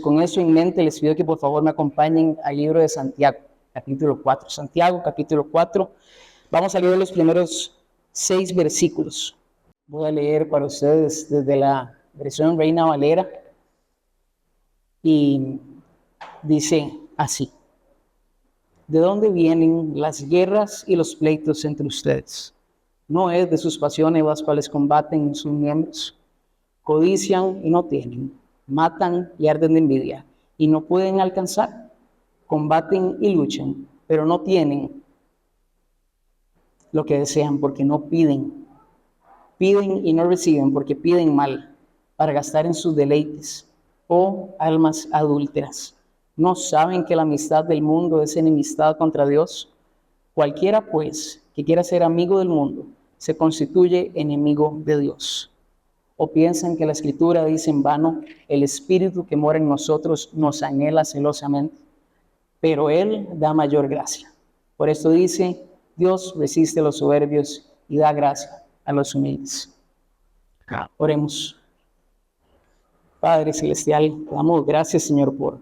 Con eso en mente, les pido que por favor me acompañen al libro de Santiago, capítulo 4. Santiago, capítulo 4. Vamos a leer los primeros 6 versículos. Voy a leer para ustedes desde la versión Reina Valera. Y dice así: ¿de dónde vienen las guerras y los pleitos entre ustedes? ¿No es de sus pasiones las cuales combaten en sus miembros? Codician y no tienen, matan y arden de envidia y no pueden alcanzar, combaten y luchan, pero no tienen lo que desean porque no piden. Piden y no reciben porque piden mal, para gastar en sus deleites. Oh, almas adúlteras, ¿no saben que la amistad del mundo es enemistad contra Dios? Cualquiera, pues, que quiera ser amigo del mundo, se constituye enemigo de Dios. ¿O piensan que la Escritura dice en vano, el Espíritu que mora en nosotros nos anhela celosamente? Pero Él da mayor gracia. Por esto dice, Dios resiste a los soberbios y da gracia a los humildes. Oremos. Padre Celestial, te damos gracias, Señor, por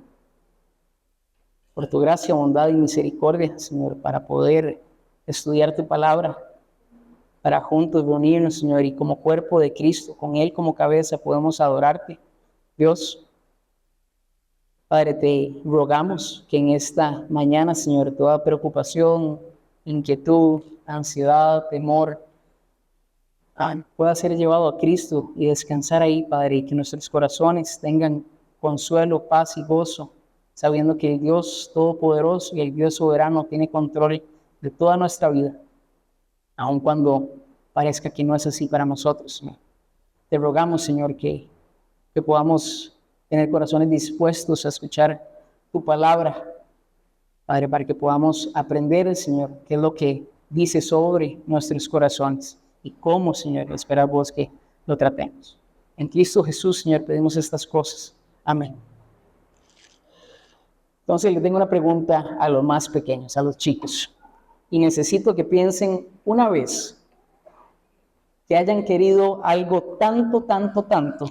tu gracia, bondad y misericordia, Señor, para poder estudiar tu palabra, para juntos reunirnos, Señor, y como cuerpo de Cristo, con Él como cabeza, podemos adorarte. Dios, Padre, te rogamos que en esta mañana, Señor, toda preocupación, inquietud, ansiedad, temor, pueda ser llevado a Cristo y descansar ahí, Padre, y que nuestros corazones tengan consuelo, paz y gozo, sabiendo que el Dios Todopoderoso y el Dios Soberano tiene control de toda nuestra vida, aun cuando parezca que no es así para nosotros, Señor. Te rogamos, Señor, que podamos tener corazones dispuestos a escuchar tu palabra, Padre, para que podamos aprender, Señor, qué es lo que dice sobre nuestros corazones y cómo, Señor, esperar vos que lo tratemos. En Cristo Jesús, Señor, pedimos estas cosas. Amén. Entonces, le tengo una pregunta a los más pequeños, a los chicos. Y necesito que piensen una vez que hayan querido algo tanto,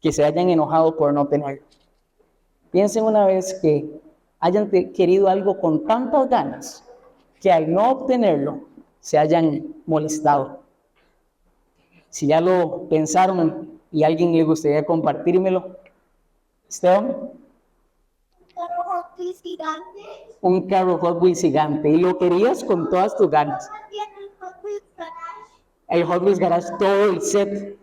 que se hayan enojado por no tenerlo. Piensen una vez que hayan querido algo con tantas ganas que al no obtenerlo se hayan molestado. Si ya lo pensaron y a alguien le gustaría compartírmelo. Esteban. Un carro Hot Wheels gigante. Y lo querías con todas tus ganas. El Hot Wheels Garage, todo el set.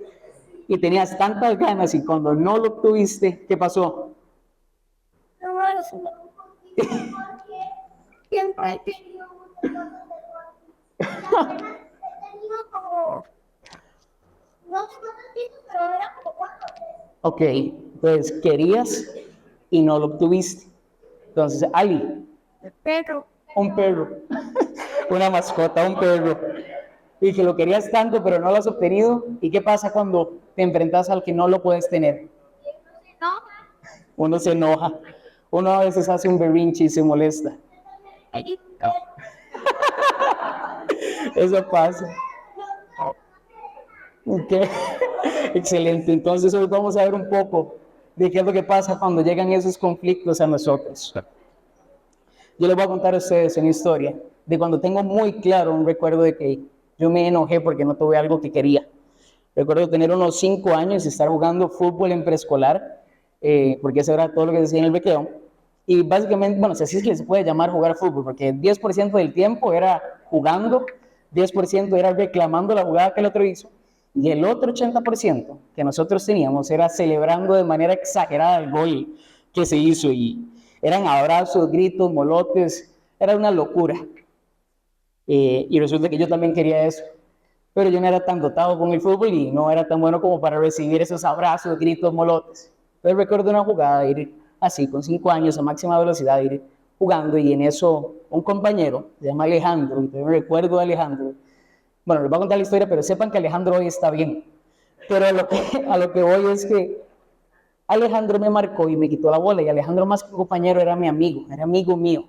Y tenías tantas ganas y cuando no lo tuviste, ¿qué pasó? Ok, entonces querías y no lo obtuviste. Entonces, Ali. Un perro. Una mascota, un perro. Y que lo querías tanto, pero no lo has obtenido. ¿Y qué pasa cuando te enfrentas al que no lo puedes tener? Uno se enoja. Uno a veces hace un berrinche y se molesta. Eso pasa. Okay. Excelente. Entonces hoy vamos a ver un poco de qué es lo que pasa cuando llegan esos conflictos a nosotros. Yo les voy a contar a ustedes una historia de cuando tengo muy claro un recuerdo de que yo me enojé porque no tuve algo que quería. Recuerdo tener unos 5 años y estar jugando fútbol en preescolar, porque eso era todo lo que se hacía en el recreo. Y básicamente, bueno, si así es que se puede llamar jugar fútbol, porque el 10% del tiempo era jugando, 10% era reclamando la jugada que el otro hizo, y el otro 80% que nosotros teníamos era celebrando de manera exagerada el gol que se hizo, y eran abrazos, gritos, molotes, era una locura. Y resulta que yo también quería eso, pero yo no era tan dotado con el fútbol y no era tan bueno como para recibir esos abrazos, gritos, molotes. Entonces recuerdo una jugada, ir así con 5 años a máxima velocidad, ir jugando, y en eso un compañero, se llama Alejandro, entonces recuerdo a Alejandro. Bueno, les voy a contar la historia, pero sepan que Alejandro hoy está bien. Pero a lo que voy es que Alejandro me marcó y me quitó la bola, y Alejandro, más que compañero, era mi amigo, era amigo mío.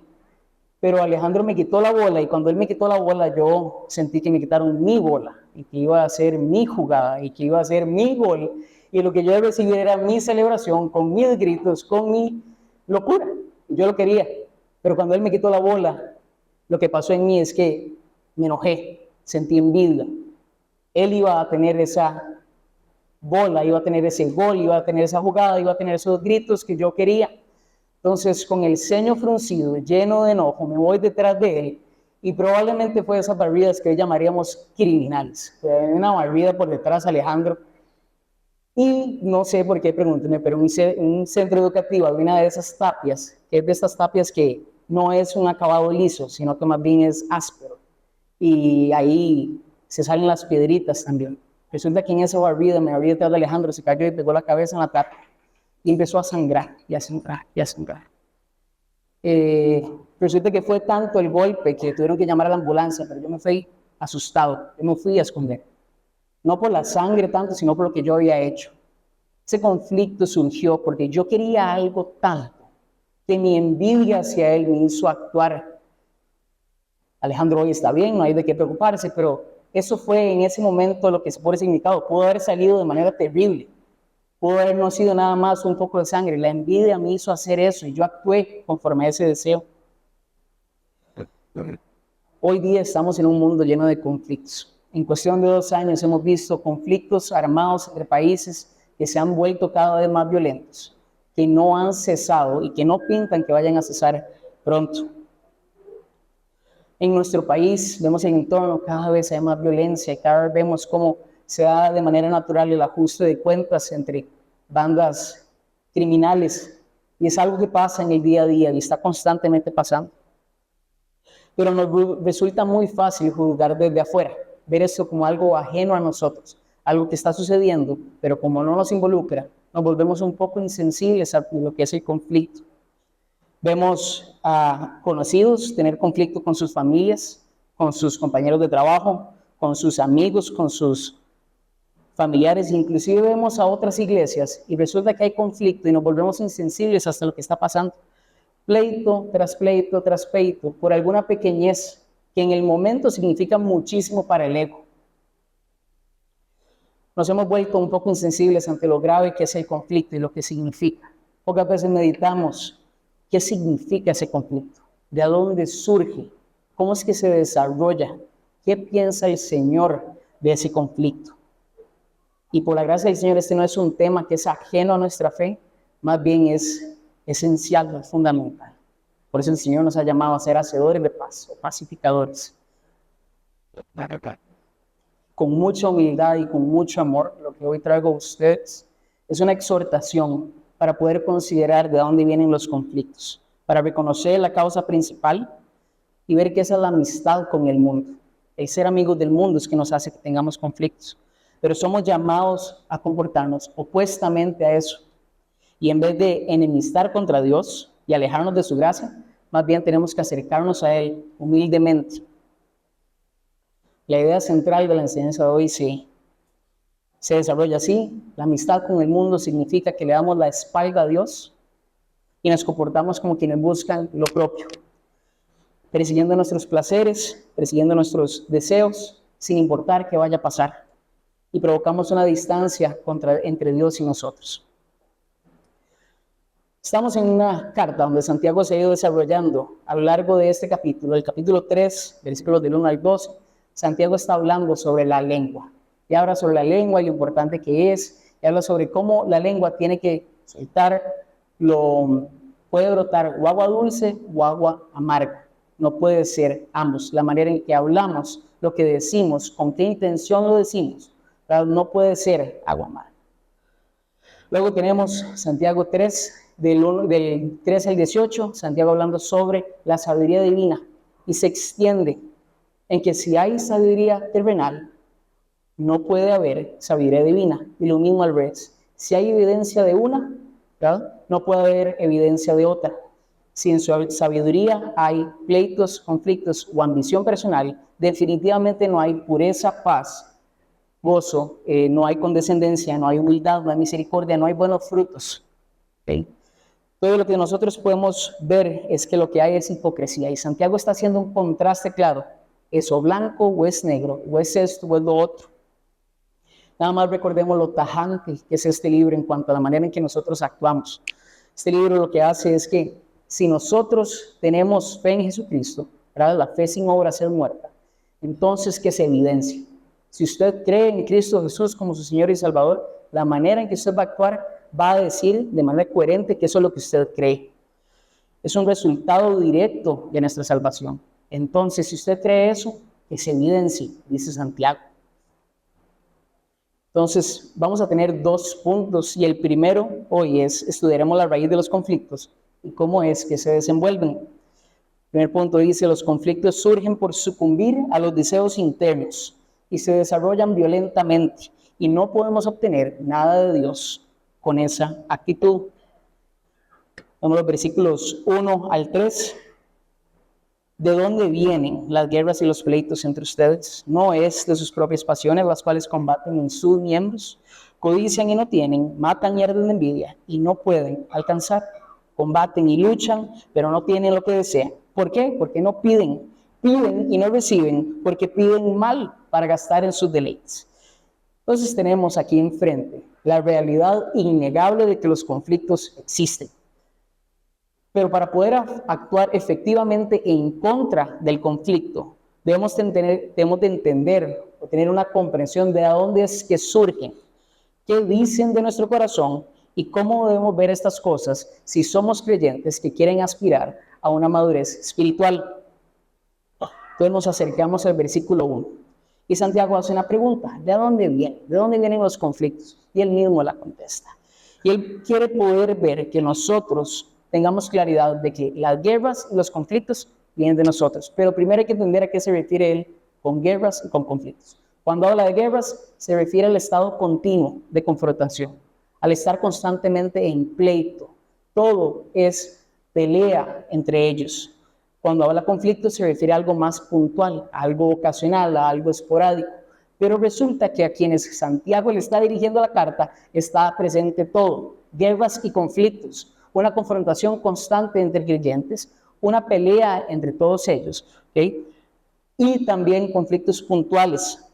Pero Alejandro me quitó la bola, y cuando él me quitó la bola, yo sentí que me quitaron mi bola, y que iba a ser mi jugada, y que iba a ser mi gol, Y lo que yo recibía era mi celebración, con mis gritos, con mi locura. Yo lo quería. Pero cuando él me quitó la bola, lo que pasó en mí es que me enojé, sentí envidia. Él iba a tener esa bola, iba a tener ese gol, iba a tener esa jugada, iba a tener esos gritos que yo quería. Entonces, con el ceño fruncido, lleno de enojo, me voy detrás de él y probablemente fue esas barridas que hoy llamaríamos criminales. Fue una barrida por detrás a Alejandro y no sé por qué, pregúntenme, pero un centro educativo había una de esas tapias, que es de estas tapias que no es un acabado liso, sino que más bien es áspero. Y ahí se salen las piedritas también. Resulta que en esa barrida me abrí detrás de Alejandro, se cayó y pegó la cabeza en la tapa y empezó a sangrar y a sangrar y a sangrar. Resulta que fue tanto el golpe que tuvieron que llamar a la ambulancia, pero yo me fui asustado, yo me fui a esconder. No por la sangre tanto, sino por lo que yo había hecho. Ese conflicto surgió porque yo quería algo tanto que mi envidia hacia él me hizo actuar. Alejandro hoy está bien, no hay de qué preocuparse, pero eso fue en ese momento lo que se pone significado. Pudo haber salido de manera terrible. Pudo haber no sido nada más un poco de sangre. La envidia me hizo hacer eso y yo actué conforme a ese deseo. Hoy día estamos en un mundo lleno de conflictos. En cuestión de 2 años hemos visto conflictos armados entre países que se han vuelto cada vez más violentos, que no han cesado y que no pintan que vayan a cesar pronto. En nuestro país vemos en el entorno cada vez hay más violencia y cada vez vemos cómo se da de manera natural el ajuste de cuentas entre bandas criminales y es algo que pasa en el día a día y está constantemente pasando. Pero nos resulta muy fácil juzgar desde afuera, ver esto como algo ajeno a nosotros, algo que está sucediendo, pero como no nos involucra, nos volvemos un poco insensibles a lo que es el conflicto. Vemos a conocidos tener conflicto con sus familias, con sus compañeros de trabajo, con sus amigos, con sus familiares, inclusive vemos a otras iglesias y resulta que hay conflicto y nos volvemos insensibles hasta lo que está pasando. Pleito tras pleito tras pleito, por alguna pequeñez que en el momento significa muchísimo para el ego. Nos hemos vuelto un poco insensibles ante lo grave que es el conflicto y lo que significa. Pocas veces meditamos qué significa ese conflicto, de dónde surge, cómo es que se desarrolla, qué piensa el Señor de ese conflicto. Y por la gracia del Señor, este no es un tema que es ajeno a nuestra fe, más bien es esencial, es fundamental. Por eso el Señor nos ha llamado a ser hacedores de paz, o pacificadores. Con mucha humildad y con mucho amor, lo que hoy traigo a ustedes es una exhortación para poder considerar de dónde vienen los conflictos, para reconocer la causa principal y ver que esa es la amistad con el mundo. El ser amigos del mundo es que nos hace que tengamos conflictos, pero somos llamados a comportarnos opuestamente a eso. Y en vez de enemistar contra Dios y alejarnos de su gracia, más bien tenemos que acercarnos a Él humildemente. La idea central de la enseñanza de hoy se desarrolla así. La amistad con el mundo significa que le damos la espalda a Dios y nos comportamos como quienes buscan lo propio, persiguiendo nuestros placeres, persiguiendo nuestros deseos, sin importar qué vaya a pasar. Y provocamos una distancia entre Dios y nosotros. Estamos en una carta donde Santiago se ha ido desarrollando a lo largo de este capítulo, el capítulo 3, versículos del 1 al 12. Santiago está hablando sobre la lengua. Y habla sobre la lengua y lo importante que es. Y habla sobre cómo la lengua tiene que soltar, puede brotar o agua dulce o agua amarga. No puede ser ambos. La manera en que hablamos, lo que decimos, con qué intención lo decimos, ¿verdad? No puede ser agua amarga. Luego tenemos Santiago 3, del 3 al 18, Santiago hablando sobre la sabiduría divina. Y se extiende en que si hay sabiduría terrenal, no puede haber sabiduría divina. Y lo mismo al revés. Si hay evidencia de una, ¿verdad? No puede haber evidencia de otra. Si en su sabiduría hay pleitos, conflictos o ambición personal, definitivamente no hay pureza, paz, gozo, no hay condescendencia, no hay humildad, no hay misericordia, no hay buenos frutos. ¿Okay? Todo lo que nosotros podemos ver es que lo que hay es hipocresía. Y Santiago está haciendo un contraste claro. ¿Es o blanco o es negro? ¿O es esto o es lo otro? Nada más recordemos lo tajante que es este libro en cuanto a la manera en que nosotros actuamos. Este libro lo que hace es que si nosotros tenemos fe en Jesucristo, ¿verdad? La fe sin obras es muerta, entonces que se evidencie. Si usted cree en Cristo Jesús como su Señor y Salvador, la manera en que usted va a actuar va a decir de manera coherente que eso es lo que usted cree. Es un resultado directo de nuestra salvación. Entonces, si usted cree eso, que se evidencie, dice Santiago. Entonces, vamos a tener 2 puntos y el primero hoy estudiaremos la raíz de los conflictos y cómo es que se desenvuelven. El primer punto dice, los conflictos surgen por sucumbir a los deseos internos y se desarrollan violentamente y no podemos obtener nada de Dios con esa actitud. Vamos a los versículos 1 al 3. ¿De dónde vienen las guerras y los pleitos entre ustedes? ¿No es de sus propias pasiones las cuales combaten en sus miembros? Codician y no tienen, matan y arden de envidia y no pueden alcanzar. Combaten y luchan, pero no tienen lo que desean. ¿Por qué? Porque no piden. Piden y no reciben porque piden mal para gastar en sus deleites. Entonces tenemos aquí enfrente la realidad innegable de que los conflictos existen. Pero para poder actuar efectivamente en contra del conflicto, debemos de entender o tener una comprensión de dónde es que surgen, qué dicen de nuestro corazón y cómo debemos ver estas cosas si somos creyentes que quieren aspirar a una madurez espiritual. Entonces nos acercamos al versículo 1 y Santiago hace una pregunta, ¿de dónde vienen? ¿De dónde vienen los conflictos? Y él mismo la contesta. Y él quiere poder ver que nosotros tengamos claridad de que las guerras y los conflictos vienen de nosotros. Pero primero hay que entender a qué se refiere él con guerras y con conflictos. Cuando habla de guerras, se refiere al estado continuo de confrontación, al estar constantemente en pleito. Todo es pelea entre ellos. Cuando habla de conflicto, se refiere a algo más puntual, a algo ocasional, a algo esporádico. Pero resulta que a quienes Santiago le está dirigiendo la carta está presente todo, guerras y conflictos, una confrontación constante entre creyentes, una pelea entre todos ellos, ¿okay? Y también conflictos puntuales.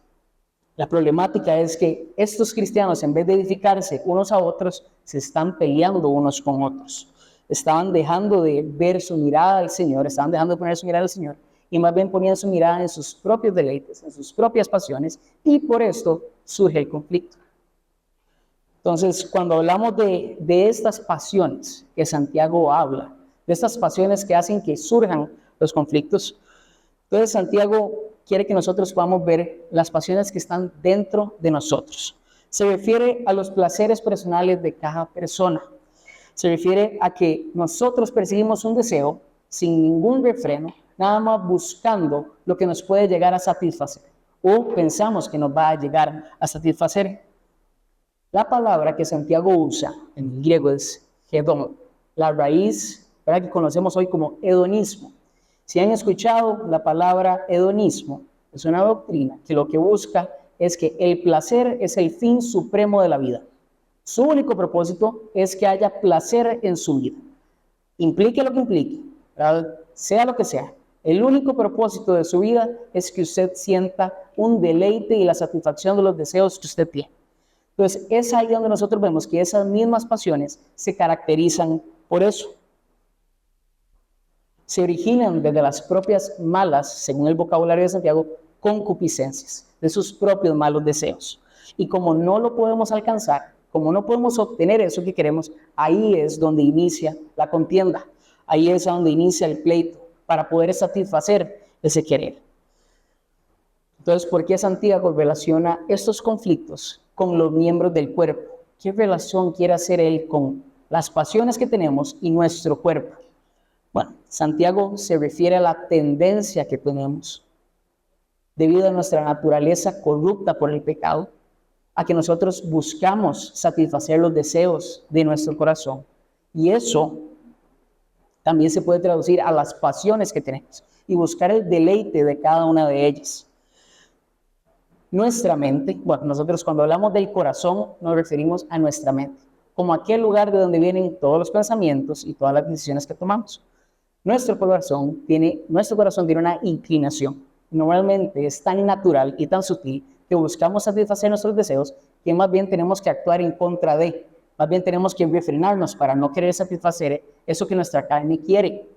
La problemática es que estos cristianos, en vez de edificarse unos a otros, se están peleando unos con otros. Estaban dejando de ver su mirada al Señor, estaban dejando de poner su mirada al Señor, y más bien ponían su mirada en sus propios deleites, en sus propias pasiones, y por esto surge el conflicto. Entonces, cuando hablamos de estas pasiones que Santiago habla, de estas pasiones que hacen que surjan los conflictos, entonces Santiago quiere que nosotros podamos ver las pasiones que están dentro de nosotros. Se refiere a los placeres personales de cada persona. Se refiere a que nosotros perseguimos un deseo sin ningún refreno, nada más buscando lo que nos puede llegar a satisfacer o pensamos que nos va a llegar a satisfacer. La palabra que Santiago usa en griego es hedón, la raíz, ¿verdad?, que conocemos hoy como hedonismo. Si han escuchado la palabra hedonismo, es una doctrina que lo que busca es que el placer es el fin supremo de la vida. Su único propósito es que haya placer en su vida. Implique lo que implique, ¿verdad?, sea lo que sea. El único propósito de su vida es que usted sienta un deleite y la satisfacción de los deseos que usted tiene. Entonces, es ahí donde nosotros vemos que esas mismas pasiones se caracterizan por eso. Se originan desde las propias malas, según el vocabulario de Santiago, concupiscencias, de sus propios malos deseos. Y como no lo podemos alcanzar, como no podemos obtener eso que queremos, ahí es donde inicia la contienda, ahí es donde inicia el pleito, para poder satisfacer ese querer. Entonces, ¿por qué Santiago relaciona estos conflictos con los miembros del cuerpo? ¿Qué relación quiere hacer él con las pasiones que tenemos y nuestro cuerpo? Bueno, Santiago se refiere a la tendencia que tenemos debido a nuestra naturaleza corrupta por el pecado, a que nosotros buscamos satisfacer los deseos de nuestro corazón. Y eso también se puede traducir a las pasiones que tenemos y buscar el deleite de cada una de ellas. Nuestra mente, bueno, nosotros cuando hablamos del corazón nos referimos a nuestra mente, como aquel lugar de donde vienen todos los pensamientos y todas las decisiones que tomamos. Nuestro corazón tiene una inclinación. Normalmente es tan natural y tan sutil que buscamos satisfacer nuestros deseos, que más bien tenemos que actuar en contra de, más bien tenemos que refrenarnos para no querer satisfacer eso que nuestra carne quiere.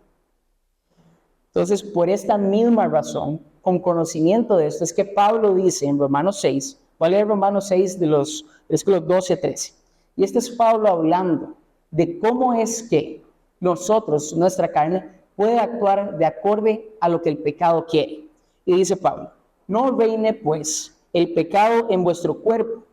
Entonces, por esta misma razón, con conocimiento de esto, es que Pablo dice en Romanos 6, voy a leer Romanos 6 de los versículos 12 a 13, y este es Pablo hablando de cómo es que nosotros, nuestra carne, puede actuar de acorde a lo que el pecado quiere. Y dice Pablo, no reine pues el pecado en vuestro cuerpo,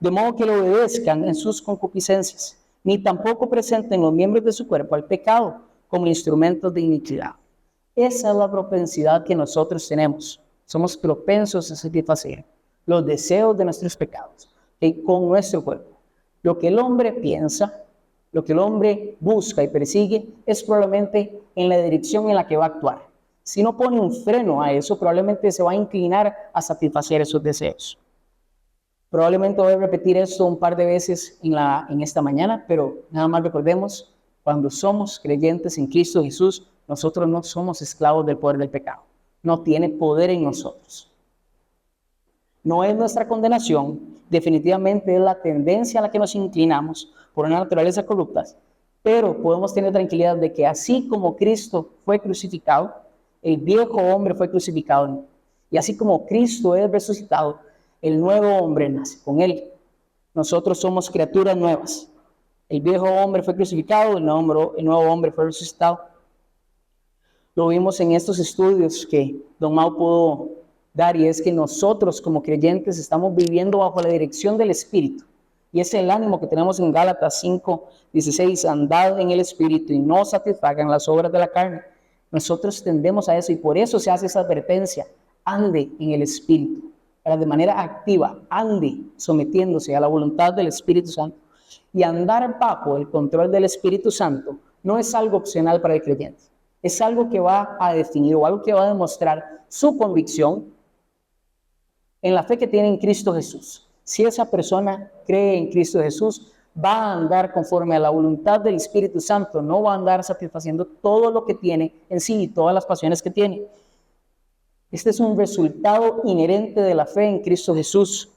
de modo que lo obedezcan en sus concupiscencias, ni tampoco presenten los miembros de su cuerpo al pecado como instrumentos de iniquidad. Esa es la propensidad que nosotros tenemos. Somos propensos a satisfacer los deseos de nuestros pecados con nuestro cuerpo. Lo que el hombre piensa, lo que el hombre busca y persigue es probablemente en la dirección en la que va a actuar. Si no pone un freno a eso, probablemente se va a inclinar a satisfacer esos deseos. Probablemente voy a repetir esto un par de veces en esta mañana, pero nada más recordemos, cuando somos creyentes en Cristo Jesús, nosotros no somos esclavos del poder del pecado. No tiene poder en nosotros. No es nuestra condenación, definitivamente es la tendencia a la que nos inclinamos por una naturaleza corrupta, pero podemos tener tranquilidad de que así como Cristo fue crucificado, el viejo hombre fue crucificado, y así como Cristo es resucitado, el nuevo hombre nace con él. Nosotros somos criaturas nuevas. El viejo hombre fue crucificado, el nuevo hombre fue resucitado. Lo vimos en estos estudios que Don Mau pudo dar, y es que nosotros como creyentes estamos viviendo bajo la dirección del Espíritu. Y es el ánimo que tenemos en Gálatas 5:16, andad en el Espíritu y no satisfagan las obras de la carne. Nosotros tendemos a eso y por eso se hace esa advertencia, ande en el Espíritu, para de manera activa, ande sometiéndose a la voluntad del Espíritu Santo. Y andar bajo el control del Espíritu Santo no es algo opcional para el creyente, es algo que va a definir o algo que va a demostrar su convicción en la fe que tiene en Cristo Jesús. Si esa persona cree en Cristo Jesús, va a andar conforme a la voluntad del Espíritu Santo, no va a andar satisfaciendo todo lo que tiene en sí y todas las pasiones que tiene. Este es un resultado inherente de la fe en Cristo Jesús.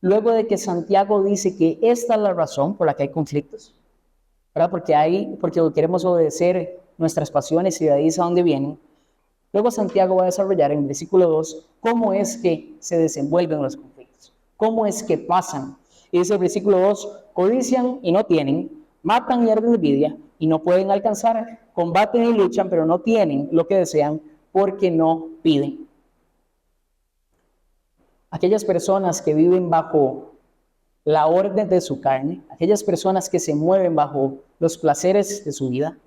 Luego de que Santiago dice que esta es la razón por la que hay conflictos, ¿verdad? Porque queremos obedecer nuestras pasiones y de ahí es a donde vienen. Luego Santiago va a desarrollar en el versículo 2 cómo es que se desenvuelven los conflictos, cómo es que pasan. Y dice el versículo 2, codician y no tienen, matan y arden de envidia y no pueden alcanzar, combaten y luchan, pero no tienen lo que desean porque no piden. Aquellas personas que viven bajo la orden de su carne, aquellas personas que se mueven bajo los placeres de su vida,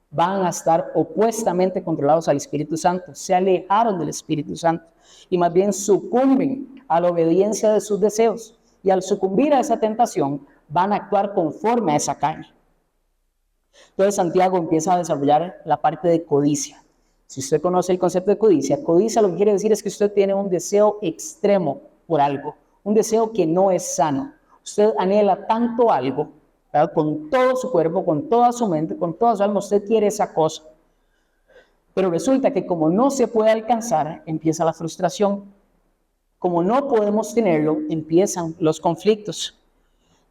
van a estar opuestamente controlados al Espíritu Santo, se alejaron del Espíritu Santo y más bien sucumben a la obediencia de sus deseos y al sucumbir a esa tentación van a actuar conforme a esa carne. Entonces Santiago empieza a desarrollar la parte de codicia. Si usted conoce el concepto de codicia, codicia lo que quiere decir es que usted tiene un deseo extremo por algo, un deseo que no es sano. Usted anhela tanto algo, ¿verdad? Con todo su cuerpo, con toda su mente, con toda su alma, usted quiere esa cosa. Pero resulta que como no se puede alcanzar, empieza la frustración. Como no podemos tenerlo, empiezan los conflictos.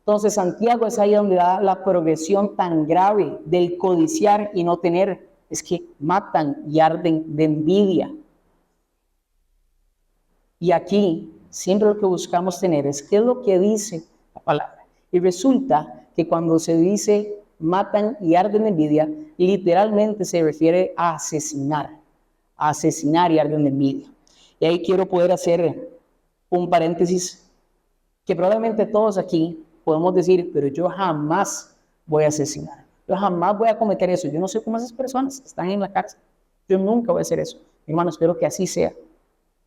Entonces Santiago es ahí donde da la progresión tan grave del codiciar y no tener. Es que matan y arden de envidia. Y aquí siempre lo que buscamos tener es qué es lo que dice la palabra. Y resulta que cuando se dice matan y arden de envidia, literalmente se refiere a asesinar y arden de envidia. Y ahí quiero poder hacer un paréntesis que probablemente todos aquí podemos decir, pero yo jamás voy a asesinar. Yo jamás voy a cometer eso. Yo no sé cómo esas personas están en la cárcel. Yo nunca voy a hacer eso. Hermano, espero que así sea.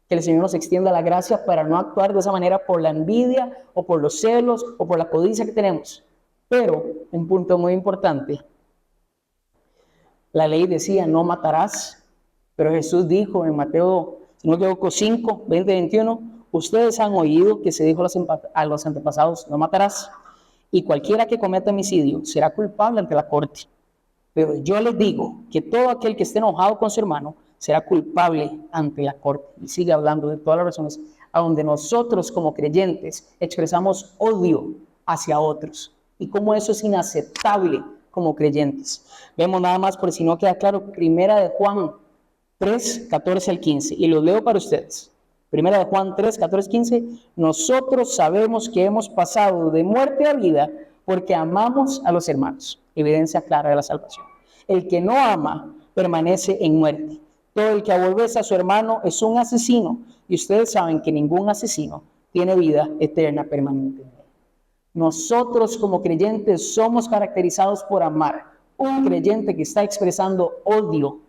Que el Señor nos extienda la gracia para no actuar de esa manera por la envidia o por los celos o por la codicia que tenemos. Pero, un punto muy importante, la ley decía no matarás, pero Jesús dijo en Mateo 5, 20, 21, ustedes han oído que se dijo a los antepasados no matarás, y cualquiera que cometa homicidio será culpable ante la corte. Pero yo les digo que todo aquel que esté enojado con su hermano será culpable ante la corte. Y sigue hablando de todas las razones a donde nosotros como creyentes expresamos odio hacia otros y cómo eso es inaceptable como creyentes. Vemos nada más, por si no queda claro, Primera de Juan 3, 14 al 15, y lo leo para ustedes. Primera de Juan 3, 14, 15, nosotros sabemos que hemos pasado de muerte a vida porque amamos a los hermanos. Evidencia clara de la salvación. El que no ama permanece en muerte. Todo el que aborrece a su hermano es un asesino, y ustedes saben que ningún asesino tiene vida eterna permanente. Nosotros como creyentes somos caracterizados por amar. Un creyente que está expresando odio,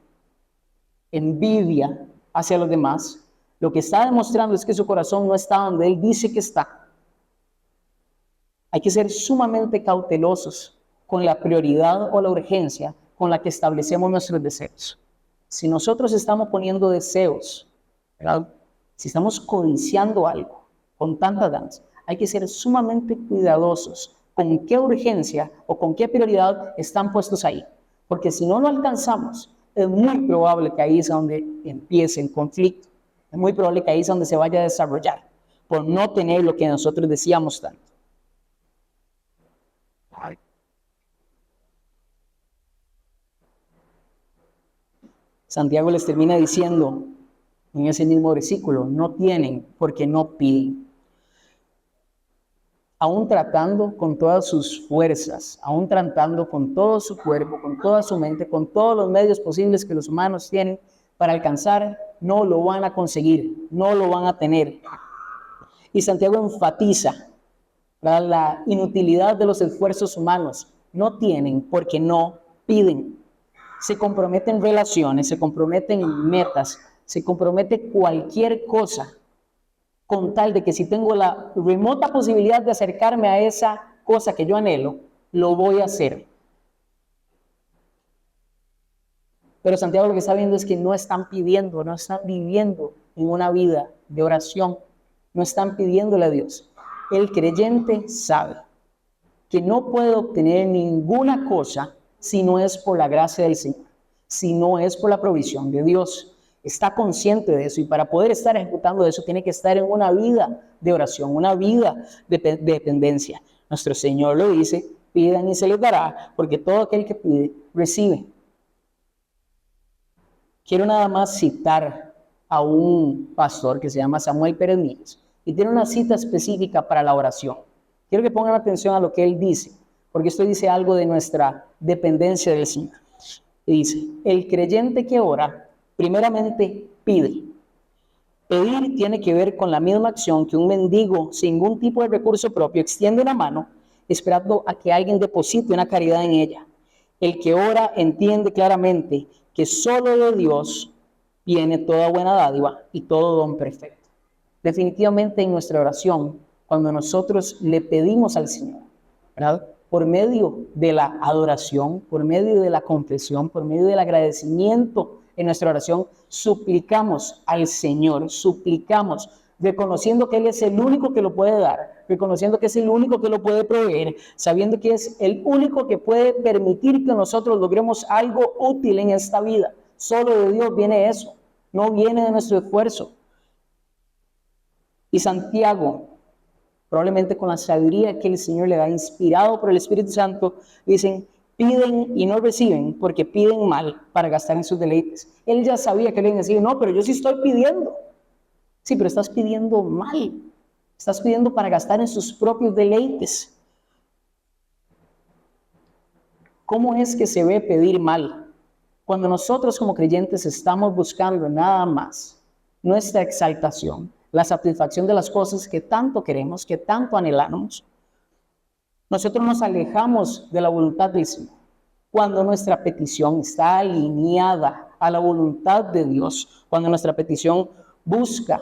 envidia hacia los demás, lo que está demostrando es que su corazón no está donde él dice que está. Hay que ser sumamente cautelosos con la prioridad o la urgencia con la que establecemos nuestros deseos. Si nosotros estamos poniendo deseos, ¿verdad? Si estamos codiciando algo con tanta ganas, hay que ser sumamente cuidadosos con qué urgencia o con qué prioridad están puestos ahí. Porque si no lo alcanzamos, es muy probable que ahí es donde empiece el conflicto. Es muy probable que ahí es donde se vaya a desarrollar, por no tener lo que nosotros decíamos tanto. Santiago les termina diciendo en ese mismo versículo, no tienen porque no piden. Aún tratando con todas sus fuerzas, aún tratando con todo su cuerpo, con toda su mente, con todos los medios posibles que los humanos tienen para alcanzar, no lo van a conseguir, no lo van a tener. Y Santiago enfatiza la inutilidad de los esfuerzos humanos. No tienen porque no piden. Se comprometen relaciones, se comprometen metas, se compromete cualquier cosa con tal de que si tengo la remota posibilidad de acercarme a esa cosa que yo anhelo, lo voy a hacer. Pero Santiago lo que está viendo es que no están pidiendo, no están viviendo en una vida de oración, no están pidiéndole a Dios. El creyente sabe que no puede obtener ninguna cosa si no es por la gracia del Señor, si no es por la provisión de Dios. Está consciente de eso y para poder estar ejecutando eso tiene que estar en una vida de oración, una vida de dependencia. Nuestro Señor lo dice, pidan y se les dará, porque todo aquel que pide, recibe. Quiero nada más citar a un pastor que se llama Samuel Pérez Míguez y tiene una cita específica para la oración. Quiero que pongan atención a lo que él dice, porque esto dice algo de nuestra dependencia del Señor. Y dice, el creyente que ora, primeramente pide. Pedir tiene que ver con la misma acción que un mendigo sin ningún tipo de recurso propio extiende una mano esperando a que alguien deposite una caridad en ella. El que ora entiende claramente que solo de Dios viene toda buena dádiva y todo don perfecto. Definitivamente en nuestra oración, cuando nosotros le pedimos al Señor, ¿verdad? Por medio de la adoración, por medio de la confesión, por medio del agradecimiento en nuestra oración, suplicamos al Señor, suplicamos, reconociendo que Él es el único que lo puede dar, reconociendo que es el único que lo puede proveer, sabiendo que es el único que puede permitir que nosotros logremos algo útil en esta vida. Solo de Dios viene eso, no viene de nuestro esfuerzo. Y Santiago, probablemente con la sabiduría que el Señor le da, inspirado por el Espíritu Santo, dicen, piden y no reciben porque piden mal para gastar en sus deleites. Él ya sabía que le iban a decir, no, pero yo sí estoy pidiendo. Sí, pero estás pidiendo mal. Estás pidiendo para gastar en sus propios deleites. ¿Cómo es que se ve pedir mal? Cuando nosotros como creyentes estamos buscando nada más nuestra exaltación, la satisfacción de las cosas que tanto queremos, que tanto anhelamos, nosotros nos alejamos de la voluntad del Señor. Cuando nuestra petición está alineada a la voluntad de Dios, cuando nuestra petición busca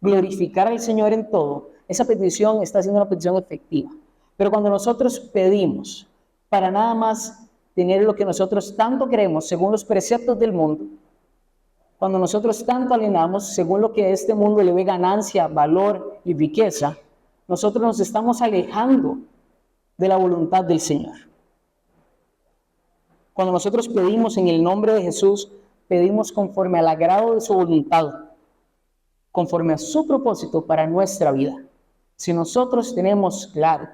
glorificar al Señor en todo, esa petición está siendo una petición efectiva. Pero cuando nosotros pedimos para nada más tener lo que nosotros tanto queremos según los preceptos del mundo, cuando nosotros tanto alineamos según lo que este mundo le ve ganancia, valor y riqueza, nosotros nos estamos alejando de la voluntad del Señor. Cuando nosotros pedimos en el nombre de Jesús, pedimos conforme al agrado de su voluntad, conforme a su propósito para nuestra vida. Si nosotros tenemos claro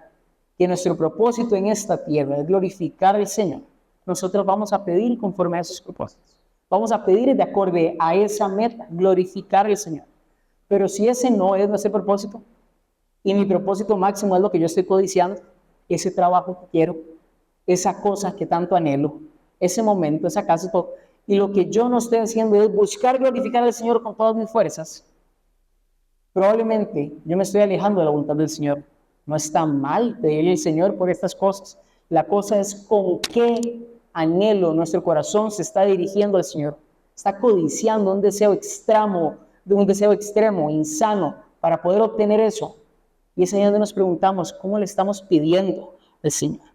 que nuestro propósito en esta tierra es glorificar al Señor, nosotros vamos a pedir conforme a esos propósitos. Vamos a pedir de acuerdo a esa meta, glorificar al Señor. Pero si ese no es nuestro propósito, y mi propósito máximo es lo que yo estoy codiciando, ese trabajo que quiero, esa cosa que tanto anhelo, ese momento, esa casa, todo, y lo que yo no estoy haciendo es buscar glorificar al Señor con todas mis fuerzas, probablemente yo me estoy alejando de la voluntad del Señor. No está mal pedirle al Señor por estas cosas. La cosa es con qué anhelo nuestro corazón se está dirigiendo al Señor. Está codiciando un deseo extremo, insano, para poder obtener eso. Y es ahí donde nos preguntamos, ¿cómo le estamos pidiendo al Señor?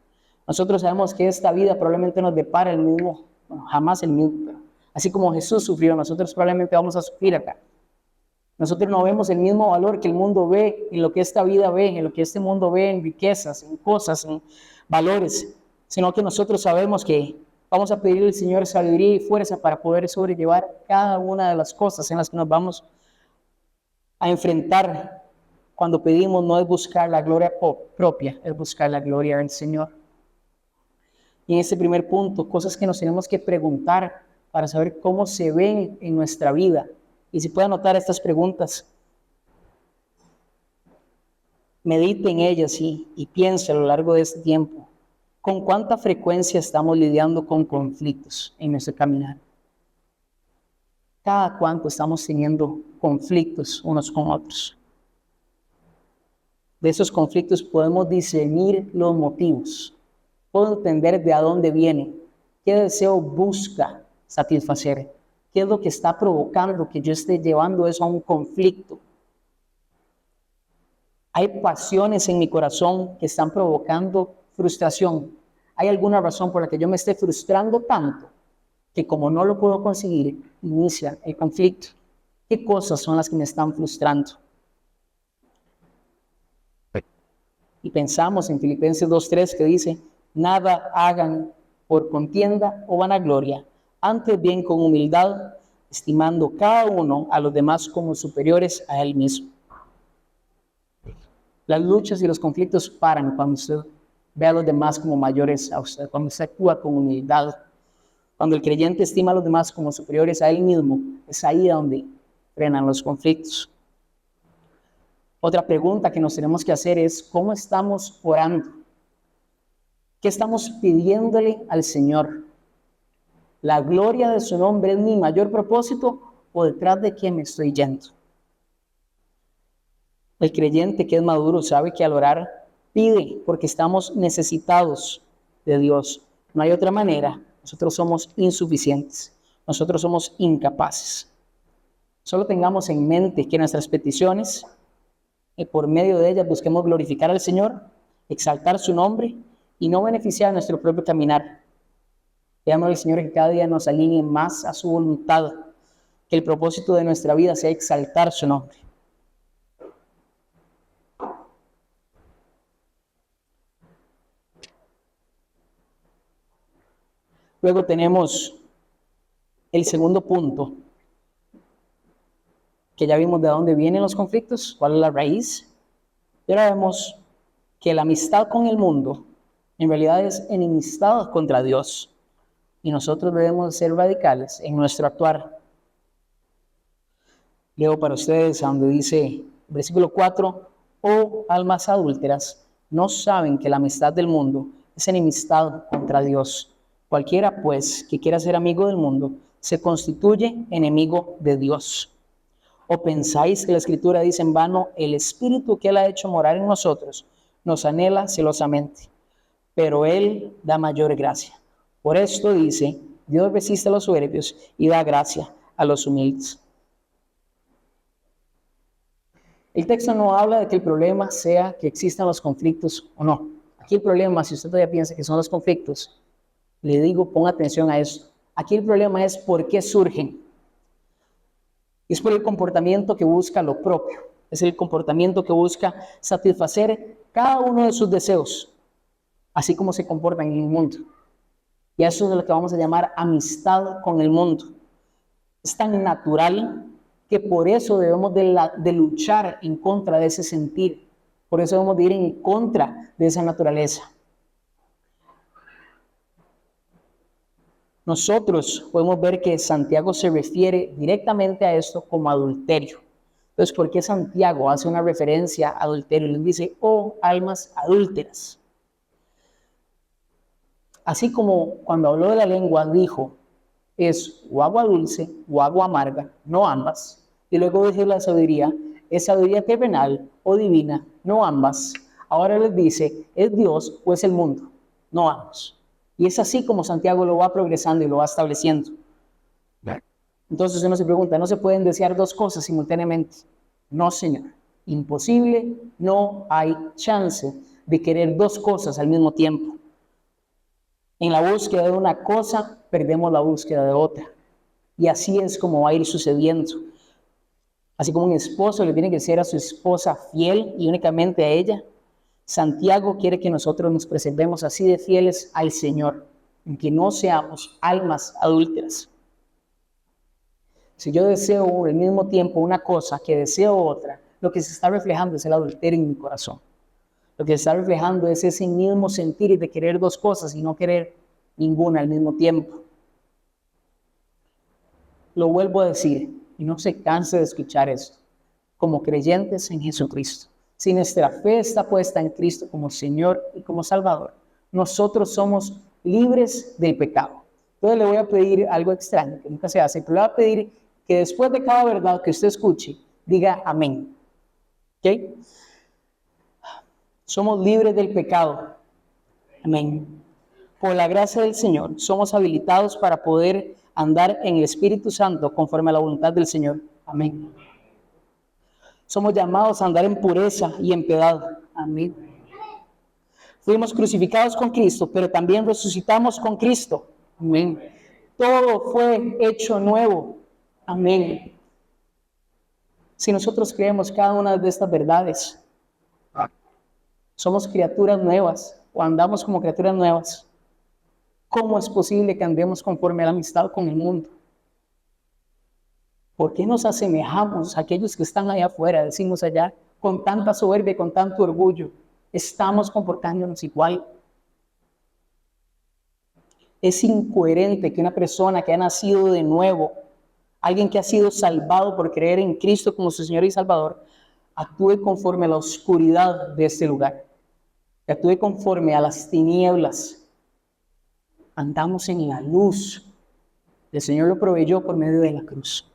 Nosotros sabemos que esta vida probablemente nos depara el mismo, bueno, jamás el mismo, pero así como Jesús sufrió, nosotros probablemente vamos a sufrir acá. Nosotros no vemos el mismo valor que el mundo ve, en lo que esta vida ve, en lo que este mundo ve, en riquezas, en cosas, en valores, sino que nosotros sabemos que vamos a pedirle al Señor sabiduría y fuerza para poder sobrellevar cada una de las cosas en las que nos vamos a enfrentar. Cuando pedimos no es buscar la gloria propia, es buscar la gloria del Señor. Y en este primer punto, cosas que nos tenemos que preguntar para saber cómo se ven en nuestra vida. Y si puede anotar estas preguntas, medite en ellas y piense a lo largo de este tiempo, ¿con cuánta frecuencia estamos lidiando con conflictos en nuestro caminar? ¿Cada cuánto estamos teniendo conflictos unos con otros? De esos conflictos podemos discernir los motivos, puedo entender de a dónde vienen, qué deseo busca satisfacer. ¿Qué es lo que está provocando que yo esté llevando eso a un conflicto? Hay pasiones en mi corazón que están provocando frustración. ¿Hay alguna razón por la que yo me esté frustrando tanto que como no lo puedo conseguir, inicia el conflicto? ¿Qué cosas son las que me están frustrando? Y pensamos en Filipenses 2:3 que dice, nada hagan por contienda o vanagloria, antes bien con humildad, estimando cada uno a los demás como superiores a él mismo. Las luchas y los conflictos paran cuando usted ve a los demás como mayores a usted, cuando usted actúa con humildad. Cuando el creyente estima a los demás como superiores a él mismo, es ahí donde frenan los conflictos. Otra pregunta que nos tenemos que hacer es, ¿cómo estamos orando? ¿Qué estamos pidiéndole al Señor? ¿La gloria de su nombre es mi mayor propósito o detrás de qué me estoy yendo? El creyente que es maduro sabe que al orar pide porque estamos necesitados de Dios. No hay otra manera. Nosotros somos insuficientes. Nosotros somos incapaces. Solo tengamos en mente que nuestras peticiones, por medio de ellas busquemos glorificar al Señor, exaltar su nombre y no beneficiar nuestro propio caminar. Pedimos al Señor que cada día nos alinee más a su voluntad, que el propósito de nuestra vida sea exaltar su nombre. Luego tenemos el segundo punto, que ya vimos de dónde vienen los conflictos, cuál es la raíz. Y ahora vemos que la amistad con el mundo en realidad es enemistad contra Dios. Y nosotros debemos ser radicales en nuestro actuar. Leo para ustedes donde dice, versículo 4, oh almas adúlteras, ¿no saben que la amistad del mundo es enemistad contra Dios? Cualquiera, pues, que quiera ser amigo del mundo, se constituye enemigo de Dios. ¿O pensáis que la Escritura dice en vano, el Espíritu que Él ha hecho morar en nosotros nos anhela celosamente, pero Él da mayor gracia? Por esto dice, Dios resiste a los soberbios y da gracia a los humildes. El texto no habla de que el problema sea que existan los conflictos o no. Aquí el problema, si usted todavía piensa que son los conflictos, le digo, ponga atención a esto. Aquí el problema es por qué surgen. Es por el comportamiento que busca lo propio. Es el comportamiento que busca satisfacer cada uno de sus deseos, así como se comportan en el mundo. Y eso es lo que vamos a llamar amistad con el mundo. Es tan natural que por eso debemos de luchar en contra de ese sentir. Por eso debemos de ir en contra de esa naturaleza. Nosotros podemos ver que Santiago se refiere directamente a esto como adulterio. Entonces, ¿por qué Santiago hace una referencia a adulterio? Les dice, oh, almas adúlteras. Así como cuando habló de la lengua dijo, es o agua dulce o agua amarga, no ambas. Y luego dice la sabiduría, es sabiduría terrenal o divina, no ambas. Ahora les dice, es Dios o es el mundo, no ambos. Y es así como Santiago lo va progresando y lo va estableciendo. Entonces uno se pregunta, ¿no se pueden desear dos cosas simultáneamente? No, señor. Imposible, no hay chance de querer dos cosas al mismo tiempo. En la búsqueda de una cosa, perdemos la búsqueda de otra. Y así es como va a ir sucediendo. Así como un esposo le tiene que ser a su esposa fiel y únicamente a ella, Santiago quiere que nosotros nos preservemos así de fieles al Señor, en que no seamos almas adúlteras. Si yo deseo al mismo tiempo una cosa que deseo otra, lo que se está reflejando es el adulterio en mi corazón. Lo que se está reflejando es ese mismo sentir de querer dos cosas y no querer ninguna al mismo tiempo. Lo vuelvo a decir, y no se canse de escuchar esto, como creyentes en Jesucristo. Si nuestra fe está puesta en Cristo como Señor y como Salvador, nosotros somos libres del pecado. Entonces le voy a pedir algo extraño, que nunca se hace, pero le voy a pedir que después de cada verdad que usted escuche, diga amén. ¿Ok? Somos libres del pecado. Amén. Por la gracia del Señor, somos habilitados para poder andar en el Espíritu Santo conforme a la voluntad del Señor. Amén. Somos llamados a andar en pureza y en piedad. Amén. Fuimos crucificados con Cristo, pero también resucitamos con Cristo. Amén. Todo fue hecho nuevo. Amén. Si nosotros creemos cada una de estas verdades, somos criaturas nuevas o andamos como criaturas nuevas, ¿cómo es posible que andemos conforme a la amistad con el mundo? ¿Por qué nos asemejamos a aquellos que están allá afuera, decimos allá, con tanta soberbia, con tanto orgullo? Estamos comportándonos igual. Es incoherente que una persona que ha nacido de nuevo, alguien que ha sido salvado por creer en Cristo como su Señor y Salvador, actúe conforme a la oscuridad de este lugar, que actúe conforme a las tinieblas. Andamos en la luz. El Señor lo proveyó por medio de la cruz.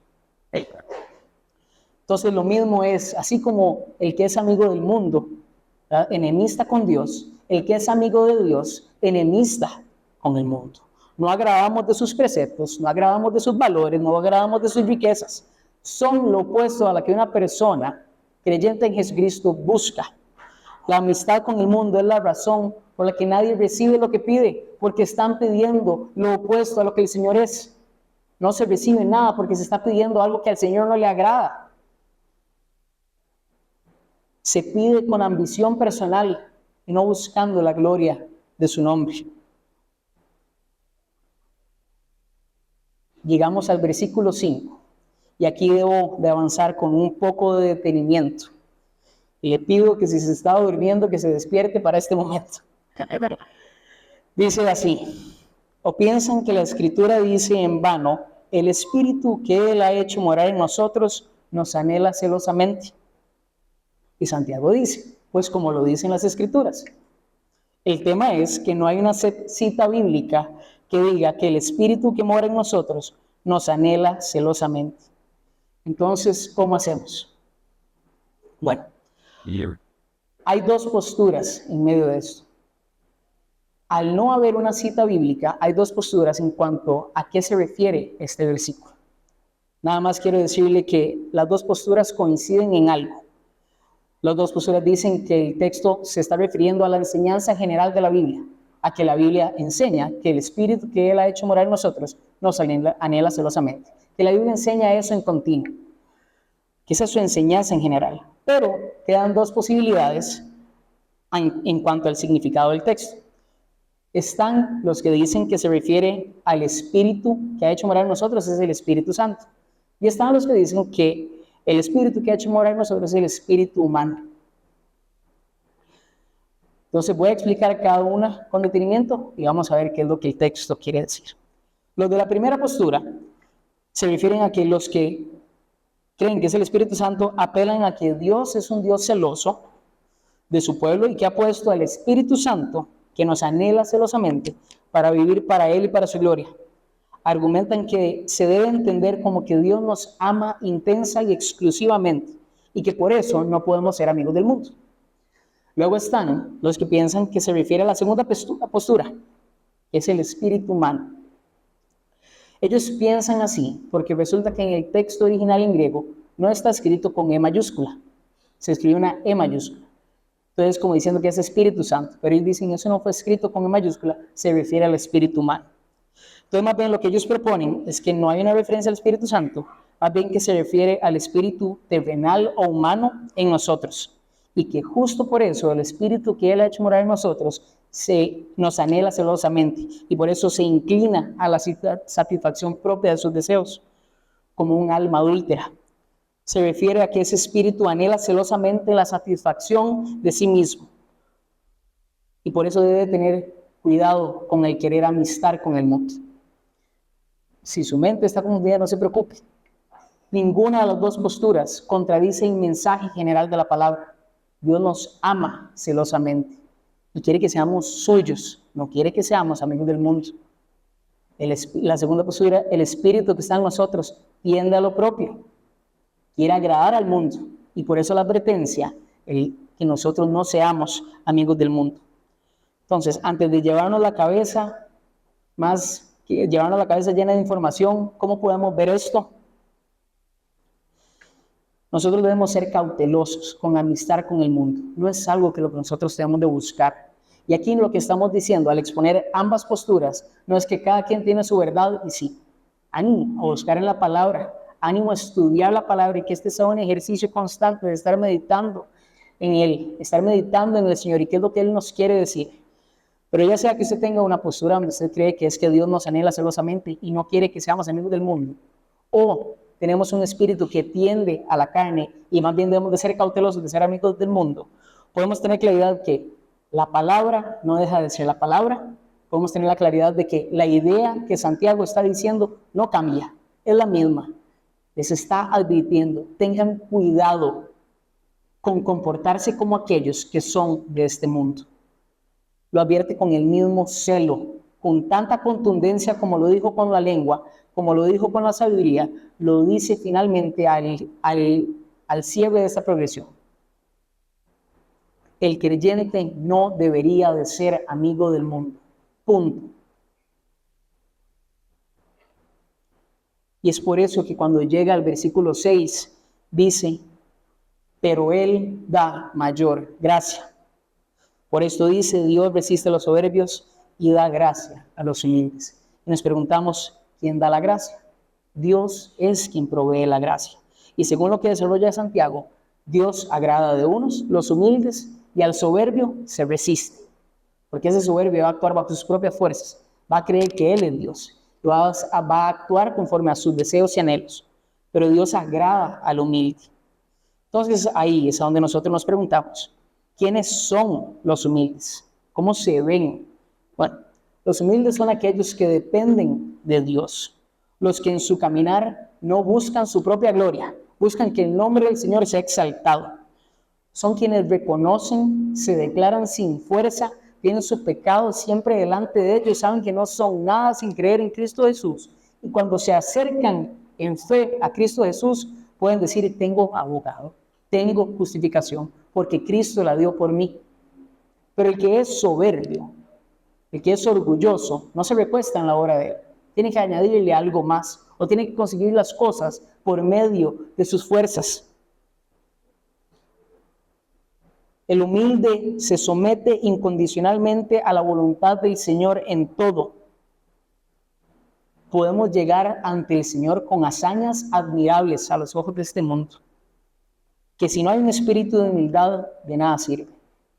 Entonces lo mismo es, así como el que es amigo del mundo, ¿verdad?, enemista con Dios, el que es amigo de Dios, enemista con el mundo. No agradamos de sus preceptos, no agradamos de sus valores, no agradamos de sus riquezas. Son lo opuesto a la que una persona creyente en Jesucristo busca. La amistad con el mundo es la razón por la que nadie recibe lo que pide, porque están pidiendo lo opuesto a lo que el Señor es. No se recibe nada porque se está pidiendo algo que al Señor no le agrada. Se pide con ambición personal y no buscando la gloria de su nombre. Llegamos al versículo 5 y aquí debo de avanzar con un poco de detenimiento. Y le pido que si se está durmiendo, que se despierte para este momento. Dice así: ¿o piensan que la Escritura dice en vano, el Espíritu que Él ha hecho morar en nosotros nos anhela celosamente? Y Santiago dice, pues como lo dicen las Escrituras. El tema es que no hay una cita bíblica que diga que el Espíritu que mora en nosotros nos anhela celosamente. Entonces, ¿cómo hacemos? Bueno, hay dos posturas en medio de esto. Al no haber una cita bíblica, hay dos posturas en cuanto a qué se refiere este versículo. Nada más quiero decirle que las dos posturas coinciden en algo. Las dos posturas dicen que el texto se está refiriendo a la enseñanza general de la Biblia, a que la Biblia enseña que el Espíritu que Él ha hecho morar en nosotros nos anhela celosamente. Que la Biblia enseña eso en continuo, que esa es su enseñanza en general. Pero quedan dos posibilidades en cuanto al significado del texto. Están los que dicen que se refiere al Espíritu que ha hecho morar en nosotros, es el Espíritu Santo. Y están los que dicen que el espíritu que ha hecho morar en nosotros es el espíritu humano. Entonces voy a explicar cada una con detenimiento y vamos a ver qué es lo que el texto quiere decir. Los de la primera postura se refieren a que los que creen que es el Espíritu Santo apelan a que Dios es un Dios celoso de su pueblo y que ha puesto al Espíritu Santo, que nos anhela celosamente, para vivir para Él y para su gloria. Argumentan que se debe entender como que Dios nos ama intensa y exclusivamente y que por eso no podemos ser amigos del mundo. Luego están los que piensan que se refiere a la segunda postura, que es el espíritu humano. Ellos piensan así porque resulta que en el texto original en griego no está escrito con E mayúscula, se escribe una E mayúscula. Entonces, como diciendo que es Espíritu Santo, pero ellos dicen eso no fue escrito con E mayúscula, se refiere al espíritu humano. Entonces, más bien lo que ellos proponen es que no hay una referencia al Espíritu Santo, más bien que se refiere al espíritu terrenal o humano en nosotros. Y que justo por eso el espíritu que Él ha hecho morar en nosotros nos anhela celosamente y por eso se inclina a la satisfacción propia de sus deseos, como un alma adúltera. Se refiere a que ese espíritu anhela celosamente la satisfacción de sí mismo y por eso debe tener cuidado con el querer amistar con el mundo. Si su mente está confundida, no se preocupe. Ninguna de las dos posturas contradice el mensaje general de la palabra. Dios nos ama celosamente y quiere que seamos suyos, no quiere que seamos amigos del mundo. La segunda postura, el espíritu que está en nosotros tiende a lo propio, quiere agradar al mundo y por eso la advertencia, que nosotros no seamos amigos del mundo. Entonces, antes de llevarnos la cabeza llena de información, ¿cómo podemos ver esto? Nosotros debemos ser cautelosos con amistar con el mundo. No es algo que nosotros tenemos de buscar. Y aquí lo que estamos diciendo al exponer ambas posturas no es que cada quien tiene su verdad y sí. Ánimo a buscar en la palabra, ánimo a estudiar la palabra y que este sea un ejercicio constante de estar meditando en Él, estar meditando en el Señor y qué es lo que Él nos quiere decir. Pero ya sea que usted tenga una postura donde usted cree que es que Dios nos anhela celosamente y no quiere que seamos amigos del mundo, o tenemos un espíritu que tiende a la carne y más bien debemos de ser cautelosos de ser amigos del mundo, podemos tener claridad que la palabra no deja de ser la palabra, podemos tener la claridad de que la idea que Santiago está diciendo no cambia, es la misma. Les está advirtiendo, tengan cuidado con comportarse como aquellos que son de este mundo. Lo advierte con el mismo celo, con tanta contundencia como lo dijo con la lengua, como lo dijo con la sabiduría, lo dice finalmente al cierre de esta progresión. El creyente no debería de ser amigo del mundo. Punto. Y es por eso que cuando llega al versículo 6, dice, pero Él da mayor gracia. Por esto dice, Dios resiste a los soberbios y da gracia a los humildes. Y nos preguntamos, ¿quién da la gracia? Dios es quien provee la gracia. Y según lo que desarrolla Santiago, Dios agrada de unos, los humildes, y al soberbio se resiste. Porque ese soberbio va a actuar bajo sus propias fuerzas, va a creer que Él es Dios, va a actuar conforme a sus deseos y anhelos. Pero Dios agrada al humilde. Entonces ahí es a donde nosotros nos preguntamos, ¿quiénes son los humildes? ¿Cómo se ven? Bueno, los humildes son aquellos que dependen de Dios, los que en su caminar no buscan su propia gloria, buscan que el nombre del Señor sea exaltado. Son quienes reconocen, se declaran sin fuerza, tienen su pecado siempre delante de ellos, saben que no son nada sin creer en Cristo Jesús. Y cuando se acercan en fe a Cristo Jesús, pueden decir, tengo abogado, tengo justificación, porque Cristo la dio por mí. Pero el que es soberbio, el que es orgulloso, no se recuesta en la obra de Él. Tiene que añadirle algo más, o tiene que conseguir las cosas por medio de sus fuerzas. El humilde se somete incondicionalmente a la voluntad del Señor en todo. Podemos llegar ante el Señor con hazañas admirables a los ojos de este mundo. Que si no hay un espíritu de humildad, de nada sirve.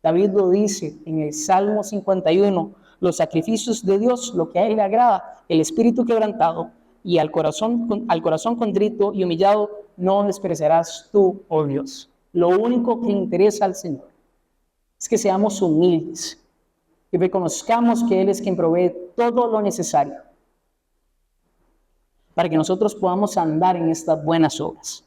David lo dice en el Salmo 51, los sacrificios de Dios, lo que a Él le agrada, el espíritu quebrantado, y al corazón contrito y humillado no despreciarás tú, oh Dios. Lo único que interesa al Señor es que seamos humildes y reconozcamos que Él es quien provee todo lo necesario para que nosotros podamos andar en estas buenas obras.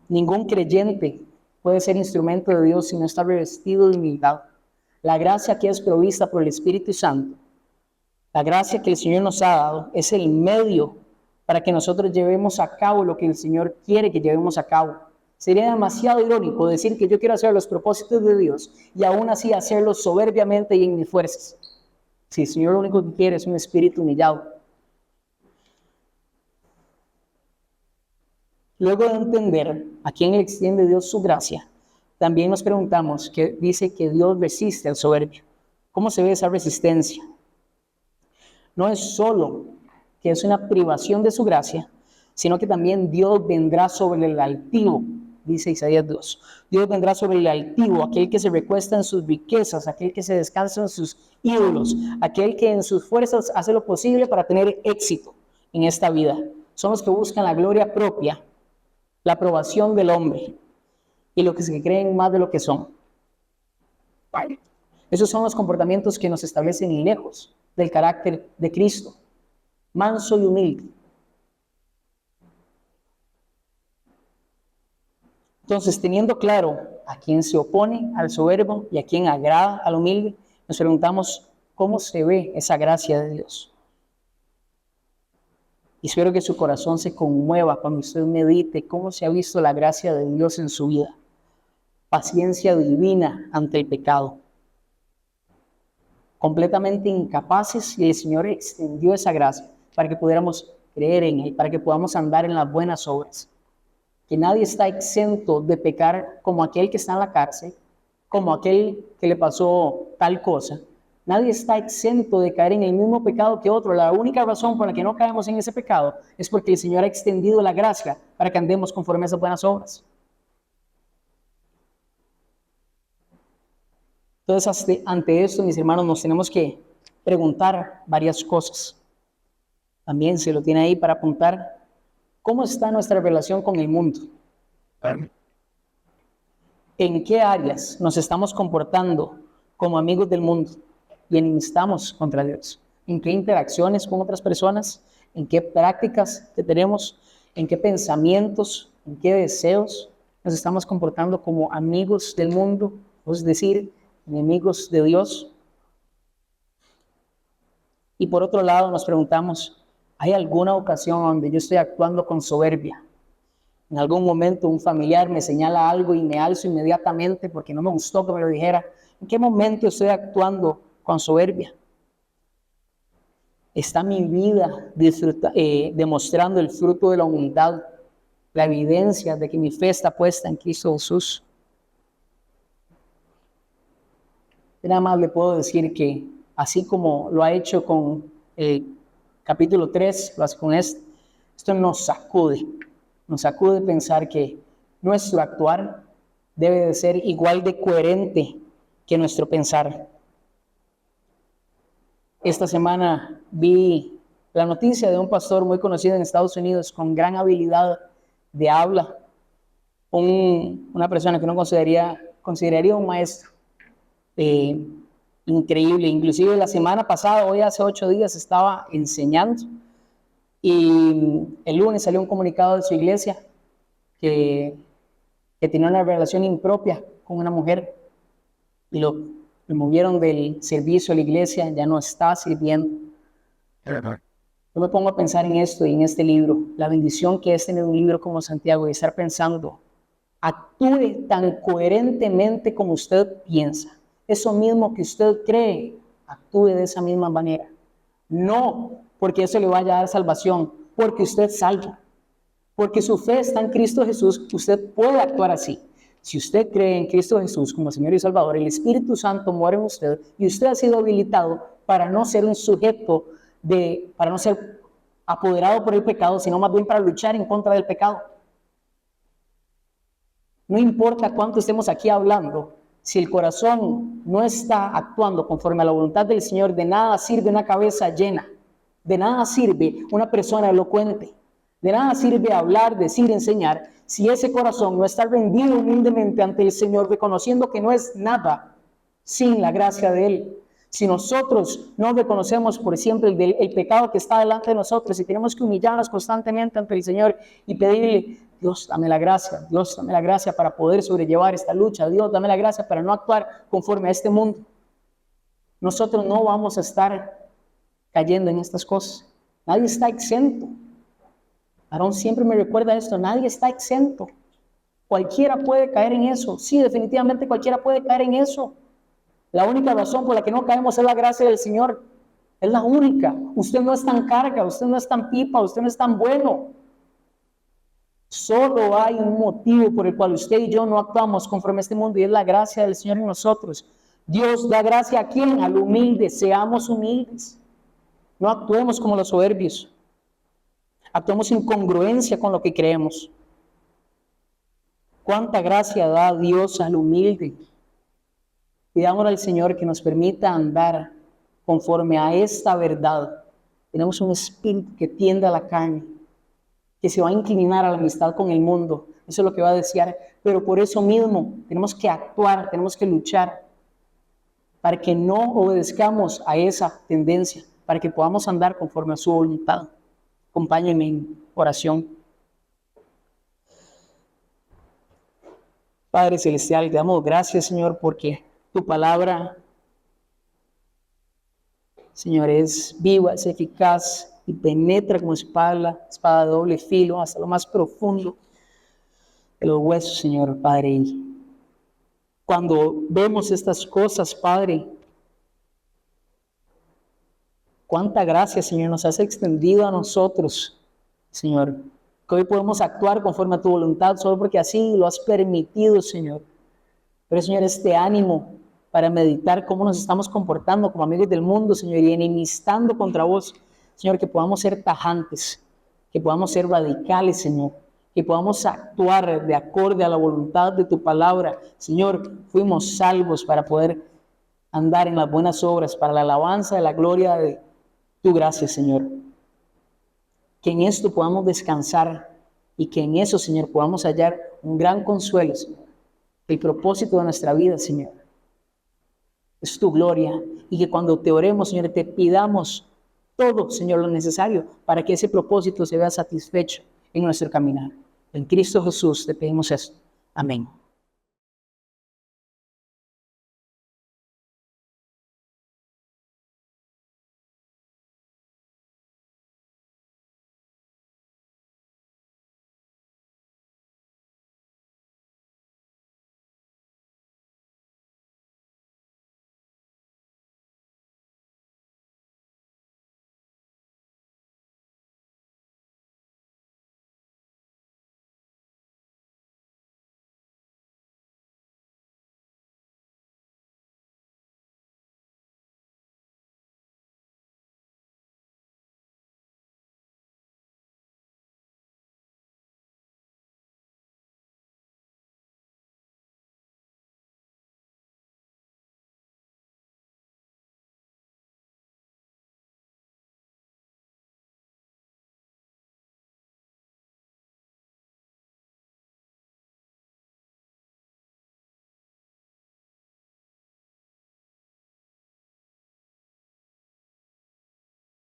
Ningún creyente puede ser instrumento de Dios si no está revestido de humildad. La gracia que es provista por el Espíritu Santo, la gracia que el Señor nos ha dado, es el medio para que nosotros llevemos a cabo lo que el Señor quiere que llevemos a cabo. Sería demasiado irónico decir que yo quiero hacer los propósitos de Dios y aún así hacerlos soberbiamente y en mis fuerzas. Si el Señor lo único que quiere es un espíritu humillado. Luego de entender a quién le extiende Dios su gracia, también nos preguntamos que dice que Dios resiste al soberbio. ¿Cómo se ve esa resistencia? No es solo que es una privación de su gracia, sino que también Dios vendrá sobre el altivo, dice Isaías 2. Dios vendrá sobre el altivo, aquel que se recuesta en sus riquezas, aquel que se descansa en sus ídolos, aquel que en sus fuerzas hace lo posible para tener éxito en esta vida. Son los que buscan la gloria propia, la aprobación del hombre y lo que se creen más de lo que son. Esos son los comportamientos que nos establecen lejos del carácter de Cristo, manso y humilde. Entonces, teniendo claro a quién se opone al soberbio y a quién agrada al humilde, nos preguntamos cómo se ve esa gracia de Dios. Y espero que su corazón se conmueva cuando usted medite cómo se ha visto la gracia de Dios en su vida. Paciencia divina ante el pecado. Completamente incapaces, y el Señor extendió esa gracia para que pudiéramos creer en Él, para que podamos andar en las buenas obras. Que nadie está exento de pecar como aquel que está en la cárcel, como aquel que le pasó tal cosa. Nadie está exento de caer en el mismo pecado que otro. La única razón por la que no caemos en ese pecado es porque el Señor ha extendido la gracia para que andemos conforme a esas buenas obras. Entonces, ante esto, mis hermanos, nos tenemos que preguntar varias cosas. También se lo tiene ahí para apuntar. ¿Cómo está nuestra relación con el mundo? ¿En qué áreas nos estamos comportando como amigos del mundo y enemistamos contra Dios? ¿En qué interacciones con otras personas? ¿En qué prácticas que tenemos? ¿En qué pensamientos? ¿En qué deseos nos estamos comportando como amigos del mundo? Es decir, enemigos de Dios. Y por otro lado nos preguntamos, ¿hay alguna ocasión donde yo estoy actuando con soberbia? En algún momento un familiar me señala algo y me alzo inmediatamente porque no me gustó que me lo dijera. ¿En qué momento estoy actuando con soberbia? ¿Está mi vida demostrando el fruto de la humildad, la evidencia de que mi fe está puesta en Cristo Jesús? Nada más le puedo decir que así como lo ha hecho con el capítulo 3, lo hace con esto nos sacude pensar que nuestro actuar debe de ser igual de coherente que nuestro pensar. Esta semana vi la noticia de un pastor muy conocido en Estados Unidos con gran habilidad de habla, una persona que uno consideraría un maestro. Increíble. Inclusive la semana pasada, hoy hace 8 días, estaba enseñando y el lunes salió un comunicado de su iglesia que tenía una relación impropia con una mujer y lo movieron del servicio a la iglesia, ya no está sirviendo. Yo me pongo a pensar en esto y en este libro, la bendición que es tener un libro como Santiago y estar pensando, actúe tan coherentemente como usted piensa. Eso mismo que usted cree, actúe de esa misma manera. No porque eso le vaya a dar salvación, porque usted salva. Porque su fe está en Cristo Jesús, usted puede actuar así. Si usted cree en Cristo Jesús como Señor y Salvador, el Espíritu Santo muere en usted y usted ha sido habilitado para no ser un sujeto para no ser apoderado por el pecado, sino más bien para luchar en contra del pecado. No importa cuánto estemos aquí hablando, Si el corazón no está actuando conforme a la voluntad del Señor, de nada sirve una cabeza llena, de nada sirve una persona elocuente, de nada sirve hablar, decir, enseñar, si ese corazón no está rendido humildemente ante el Señor, reconociendo que no es nada sin la gracia de Él. Si nosotros no reconocemos por siempre el pecado que está delante de nosotros y tenemos que humillarnos constantemente ante el Señor y pedirle, Dios, dame la gracia, Dios, dame la gracia para poder sobrellevar esta lucha, Dios, dame la gracia para no actuar conforme a este mundo. Nosotros no vamos a estar cayendo en estas cosas. Nadie está exento. Aarón siempre me recuerda esto, nadie está exento. Cualquiera puede caer en eso. Sí, definitivamente cualquiera puede caer en eso. La única razón por la que no caemos es la gracia del Señor. Es la única. Usted no es tan carga, usted no es tan pipa, usted no es tan bueno. Solo hay un motivo por el cual usted y yo no actuamos conforme a este mundo y es la gracia del Señor en nosotros. Dios da gracia a quien, al humilde. Seamos humildes. No actuemos como los soberbios. Actuemos en congruencia con lo que creemos. Cuánta gracia da Dios al humilde. Pidámosle al Señor que nos permita andar conforme a esta verdad. Tenemos un espíritu que tiende a la carne, que se va a inclinar a la amistad con el mundo. Eso es lo que va a desear. Pero por eso mismo tenemos que actuar, tenemos que luchar para que no obedezcamos a esa tendencia, para que podamos andar conforme a su voluntad. Acompáñenme en oración. Padre Celestial, te damos gracias, Señor, porque tu palabra, Señor, es viva, es eficaz y penetra como espada de doble filo hasta lo más profundo de los huesos, Señor, Padre. Y cuando vemos estas cosas, Padre, cuánta gracia, Señor, nos has extendido a nosotros, Señor, que hoy podemos actuar conforme a tu voluntad solo porque así lo has permitido, Señor. Pero, Señor, este ánimo para meditar cómo nos estamos comportando como amigos del mundo, Señor, y enemistando contra vos, Señor, que podamos ser tajantes, que podamos ser radicales, Señor, que podamos actuar de acorde a la voluntad de tu palabra. Señor, fuimos salvos para poder andar en las buenas obras, para la alabanza de la gloria de tu gracia, Señor. Que en esto podamos descansar y que en eso, Señor, podamos hallar un gran consuelo, Señor. El propósito de nuestra vida, Señor, es tu gloria. Y que cuando te oremos, Señor, te pidamos todo, Señor, lo necesario para que ese propósito se vea satisfecho en nuestro caminar. En Cristo Jesús te pedimos esto. Amén.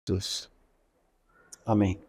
Jesús. Amén.